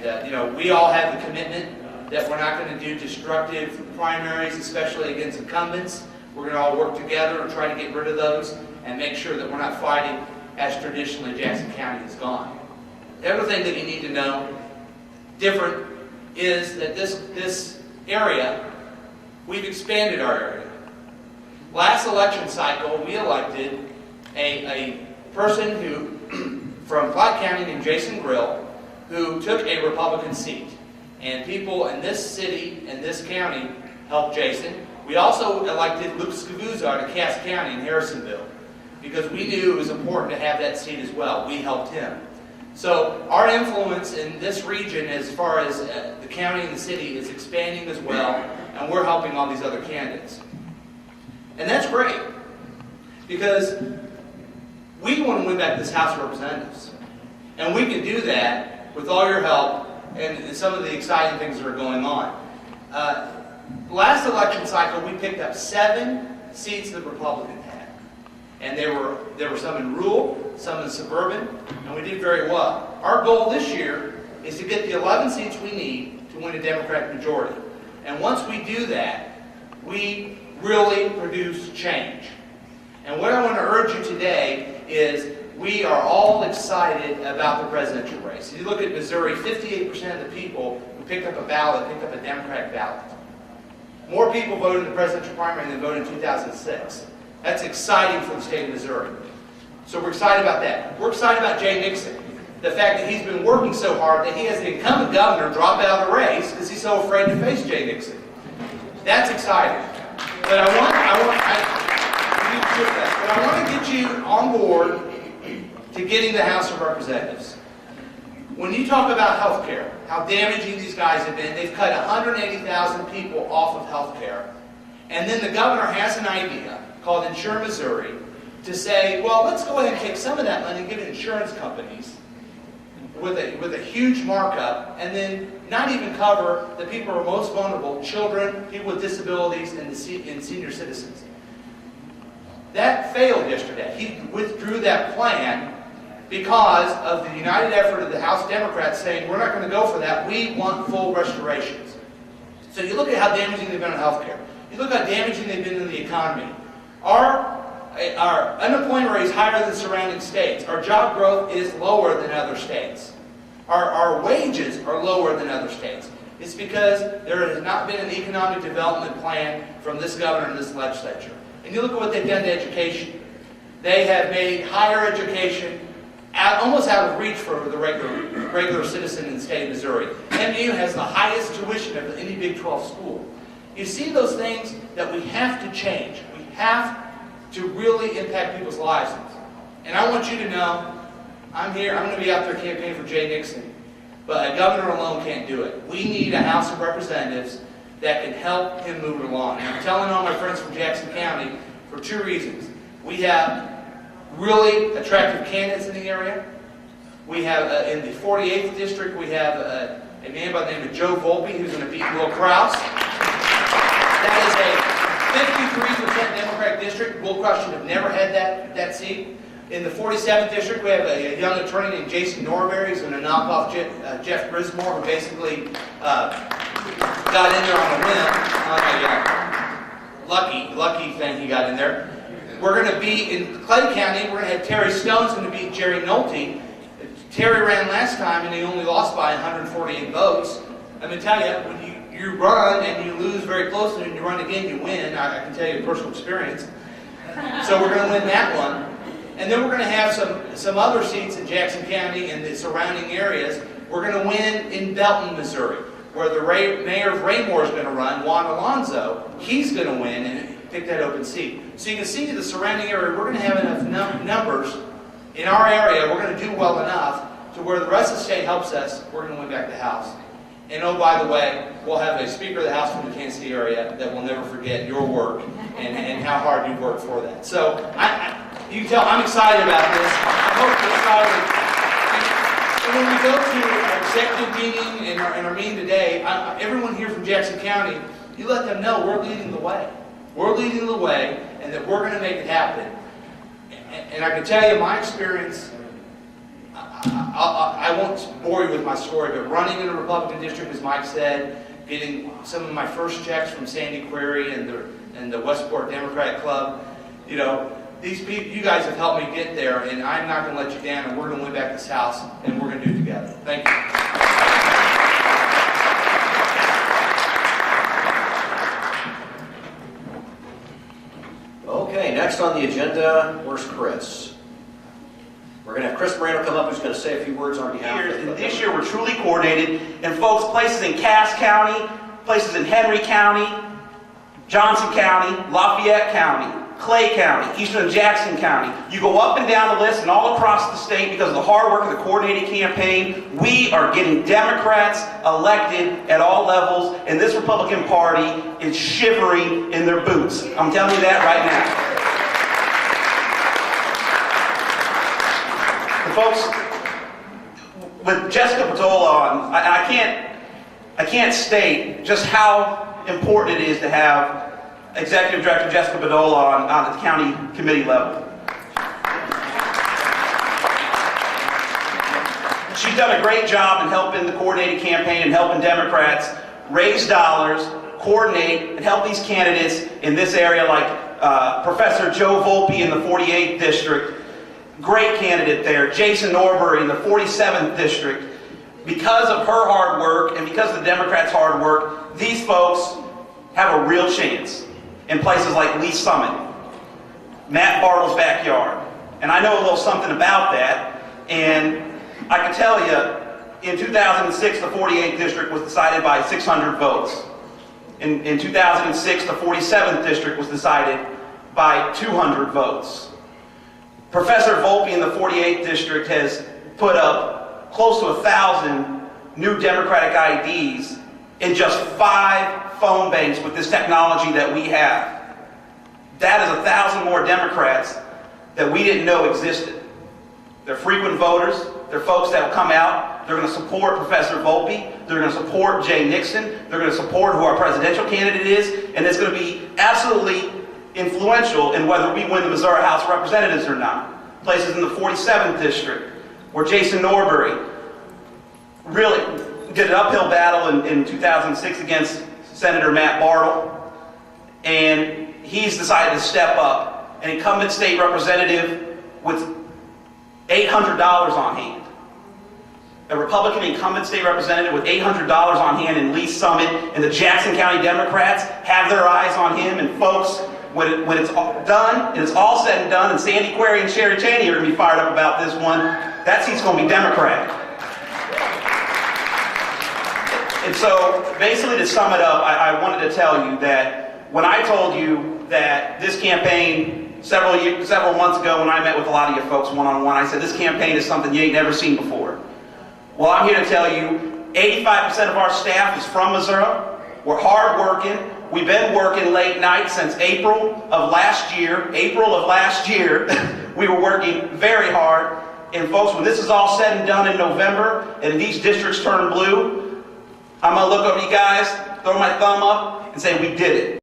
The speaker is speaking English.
And we all have the commitment that we're not going to do destructive primaries, especially against incumbents. We're going to all work together and try to get rid of those and make sure that we're not fighting as traditionally Jackson County has gone. The other thing that you need to know, different, is that this area, we've expanded our area. Last election cycle, we elected a person who, from Platte County named Jason Grill, who took a Republican seat. And people in this city and this county helped Jason. We also elected Luke Scavuzza out of Cass County in Harrisonville because we knew it was important to have that seat as well. We helped him. So our influence in this region as far as the county and the city is expanding as well, and we're helping all these other candidates. And that's great because we want to win back this House of Representatives. And we can do that with all your help and some of the exciting things that are going on. Last election cycle, we picked up 7 seats that Republicans had. And there were some in rural, some in suburban, and we did very well. Our goal this year is to get the 11 seats we need to win a Democratic majority. And once we do that, we really produce change. And what I want to urge you today is we are all excited about the presidential race. If you look at Missouri, 58% of the people who picked up a ballot picked up a Democratic ballot. More people voted in the presidential primary than voted in 2006. That's exciting for the state of Missouri. So we're excited about that. We're excited about Jay Nixon. The fact that he's been working so hard that he has the incumbent governor drop out of the race because he's so afraid to face Jay Nixon. That's exciting. But I want to get you on board to getting the House of Representatives. When you talk about health care, how damaging these guys have been, they've cut 180,000 people off of health care. And then the governor has an idea called Insure Missouri to say, well, let's go ahead and take some of that money and give it to insurance companies with a huge markup, and then not even cover the people who are most vulnerable, children, people with disabilities, and senior citizens. That failed yesterday. He withdrew that plan because of the united effort of the House Democrats saying, we're not going to go for that, we want full restorations. So you look at how damaging they've been on health care. You look how damaging they've been in the economy. Our unemployment rate is higher than surrounding states. Our job growth is lower than other states. Our wages are lower than other states. It's because there has not been an economic development plan from this governor and this legislature. And you look at what they've done to education. They have made higher education almost out of reach for the regular citizen in the state of Missouri. MU has the highest tuition of any Big 12 school. You see those things that we have to change. We have to really impact people's lives. And I want you to know, I'm here, I'm going to be out there campaigning for Jay Nixon. But a governor alone can't do it. We need a House of Representatives that can help him move it along. And I'm telling all my friends from Jackson County for 2 reasons. We have really attractive candidates in the area. We have, in the 48th district, we have a man by the name of Joe Volpe who's going to beat Will Kraus. That is a 53% Democratic district. Will Kraus should have never had that seat. In the 47th district, we have a young attorney named Jason Norberry who's going to knock off Jeff Grismore, who basically got in there on a whim. Lucky thing he got in there. We're going to be in Clay County. We're going to have Terry Stone's going to beat Jerry Nolte. Terry ran last time and he only lost by 148 votes. I'm going to tell you, when you run and you lose very closely and you run again, you win. I can tell you personal experience. So we're going to win that one. And then we're going to have some other seats in Jackson County and the surrounding areas. We're going to win in Belton, Missouri, where the mayor of Raymore is going to run, Juan Alonzo. He's going to win and pick that open seat. So you can see the surrounding area, we're going to have enough numbers in our area, we're going to do well enough to where the rest of the state helps us, we're going to win back the House. And oh, by the way, we'll have a Speaker of the House from the Kansas City area that will never forget your work and how hard you've worked for that. So you can tell I'm excited about this. I hope you're excited. And when we go to our executive meeting and our meeting today, everyone here from Jackson County, you let them know we're leading the way. We're leading the way, and that we're going to make it happen. And I can tell you, my experience, I won't bore you with my story, but running in the Republican district, as Mike said, getting some of my first checks from Sandy Query and the Westport Democratic Club, you know, these people, you guys have helped me get there, and I'm not going to let you down, and we're going to win back this house, and we're going to do it together. Thank you. Okay, next on the agenda, where's Chris? We're going to have Chris Moreno come up, who's going to say a few words on behalf of And this year we're truly coordinated, and folks, places in Cass County, places in Henry County, Johnson County, Lafayette County, Clay County, Eastern Jackson County. You go up and down the list and all across the state because of the hard work of the coordinated campaign. We are getting Democrats elected at all levels, and this Republican Party is shivering in their boots. I'm telling you that right now. And folks, with Jessica Patola on, I can't state just how important it is to have Executive Director Jessica Patola on the county committee level. She's done a great job in helping the coordinated campaign and helping Democrats raise dollars, coordinate, and help these candidates in this area like Professor Joe Volpe in the 48th District. Great candidate there. Jason Norbury in the 47th District. Because of her hard work and because of the Democrats' hard work, these folks have a real chance in places like Lee Summit, Matt Bartle's backyard. And I know a little something about that, and I can tell you, in 2006, the 48th District was decided by 600 votes. In 2006, the 47th District was decided by 200 votes. Professor Volpe in the 48th District has put up close to 1,000 new Democratic IDs in just 5 phone banks with this technology that we have. That is 1,000 more Democrats that we didn't know existed. They're frequent voters. They're folks that will come out. They're going to support Professor Volpe. They're going to support Jay Nixon. They're going to support who our presidential candidate is. And it's going to be absolutely influential in whether we win the Missouri House of Representatives or not. Places in the 47th District where Jason Norbury really did an uphill battle in 2006 against Senator Matt Bartle, and he's decided to step up. An incumbent state representative with $800 on hand. A Republican incumbent state representative with $800 on hand in Lee Summit, and the Jackson County Democrats have their eyes on him. And folks, when it's all done, and it's all said and done, and Sandy Query and Sherry Chaney are going to be fired up about this one, that seat's going to be Democratic. And so, basically to sum it up, I wanted to tell you that when I told you that this campaign, several months ago when I met with a lot of you folks one-on-one, I said this campaign is something you ain't never seen before. Well, I'm here to tell you, 85% of our staff is from Missouri. We're hard-working. We've been working late nights since April of last year. We were working very hard. And folks, when this is all said and done in November, and these districts turn blue, I'm going to look over you guys, throw my thumb up, and say we did it.